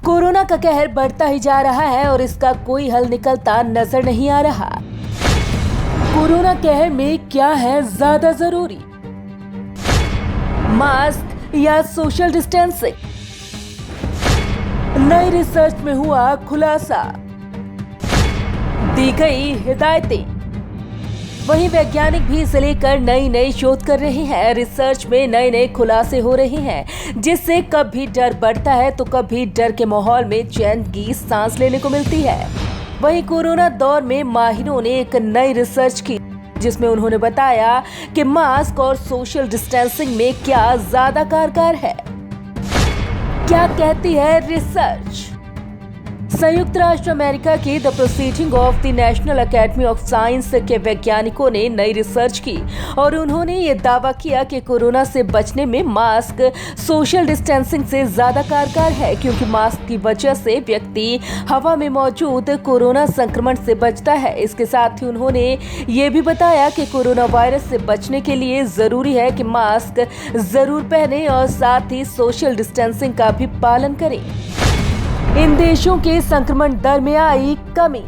Corona का कहर बढ़ता ही जा रहा है और इसका कोई हल निकलता नजर नहीं आ रहा। कोरोना कहर में क्या है ज्यादा जरूरी, मास्क या सोशल डिस्टेंसिंग? नई रिसर्च में हुआ खुलासा, दी गई हिदायतें। वहीं वैज्ञानिक भी इसे लेकर नई शोध कर रहे हैं। रिसर्च में नए खुलासे हो रहे हैं, जिससे कभी डर बढ़ता है तो कभी डर के माहौल में चैन की सांस लेने को मिलती है। वहीं कोरोना दौर में माहिरों ने एक नई रिसर्च की, जिसमें उन्होंने बताया कि मास्क और सोशल डिस्टेंसिंग में क्या ज्यादा कारगर है। क्या कहती है रिसर्च? संयुक्त राष्ट्र अमेरिका के the proceeding of the national academy of science के वैज्ञानिकों ने नई रिसर्च की और उन्होंने ये दावा किया कि कोरोना से बचने में मास्क सोशल डिस्टेंसिंग से ज्यादा कारगर है, क्योंकि मास्क की वजह से व्यक्ति हवा में मौजूद कोरोना संक्रमण से बचता है। इसके साथ ही उन्होंने ये भी बताया कि कोरोना वायरस से बचने के लिए जरूरी है कि मास्क जरूर पहने और साथ ही सोशल डिस्टेंसिंग का भी पालन करें। इन देशों के संक्रमण दर में आई कमी।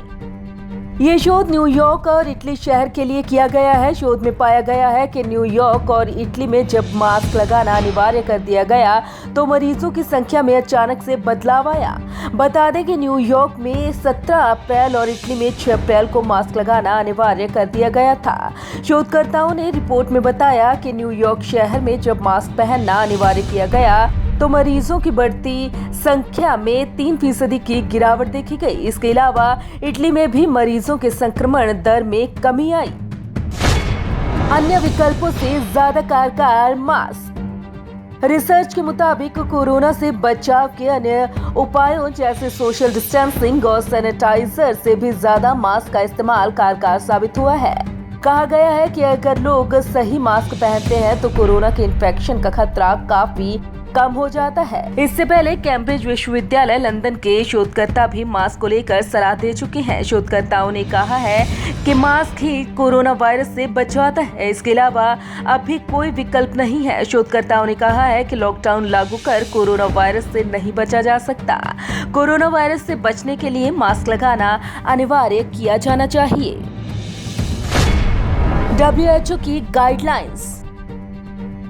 ये शोध न्यूयॉर्क और इटली शहर के लिए किया गया है। शोध में पाया गया है कि न्यूयॉर्क और इटली में जब मास्क लगाना अनिवार्य कर दिया गया तो मरीजों की संख्या में अचानक से बदलाव आया। बता दें कि न्यूयॉर्क में 17 अप्रैल और इटली में 6 अप्रैल को मास्क लगाना अनिवार्य कर दिया गया था। शोधकर्ताओं ने रिपोर्ट में बताया कि न्यूयॉर्क शहर में जब मास्क पहनना अनिवार्य किया गया तो मरीजों की बढ़ती संख्या में 3% की गिरावट देखी गई। इसके अलावा इटली में भी मरीजों के संक्रमण दर में कमी आई। अन्य विकल्पों से ज्यादा कारगर मास्क। रिसर्च के मुताबिक कोरोना से बचाव के अन्य उपायों जैसे सोशल डिस्टेंसिंग और सैनिटाइजर से भी ज्यादा मास्क का इस्तेमाल कारगर साबित हुआ है। कहा गया है कि अगर लोग सही मास्क पहनते हैं तो कोरोना के इन्फेक्शन का खतरा काफी कम हो जाता है। इससे पहले कैम्ब्रिज विश्वविद्यालय लंदन के शोधकर्ता भी मास्क को लेकर सलाह दे चुके हैं। शोधकर्ताओं ने कहा है कि मास्क ही कोरोना वायरस से बचाता है। इसके अलावा अभी कोई विकल्प नहीं है। शोधकर्ताओं ने कहा है कि लॉकडाउन लागू कर कोरोना वायरस से नहीं बचा जा सकता। कोरोना वायरस से बचने के लिए मास्क लगाना अनिवार्य किया जाना चाहिए। WHO की गाइडलाइंस।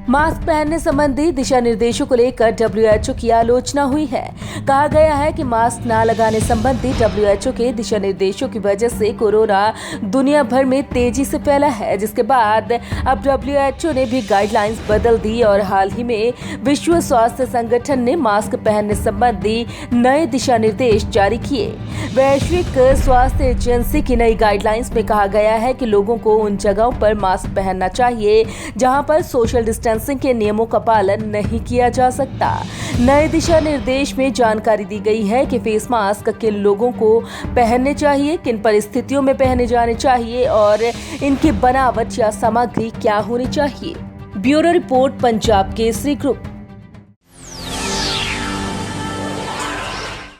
मास्क पहनने संबंधी दिशा निर्देशों को लेकर WHO की आलोचना हुई है। कहा गया है कि मास्क न लगाने संबंधी WHO के दिशा निर्देशों की वजह से कोरोना दुनिया भर में तेजी से फैला है, जिसके बाद अब WHO ने भी गाइडलाइंस बदल दी और हाल ही में विश्व स्वास्थ्य संगठन ने मास्क पहनने संबंधी नए दिशा निर्देश जारी किए। वैश्विक स्वास्थ्य एजेंसी की नई गाइडलाइंस में कहा गया है कि लोगों को उन जगहों पर मास्क पहनना चाहिए जहां पर सोशल डिस्टेंसिंग के नियमों का पालन नहीं किया जा सकता। नए दिशा निर्देश में जानकारी दी गई है कि फेस मास्क किन लोगों को पहनने चाहिए, किन परिस्थितियों में पहने जाने चाहिए और इनकी बनावट या सामग्री क्या होनी चाहिए। Bureau report, Punjab Kesari group.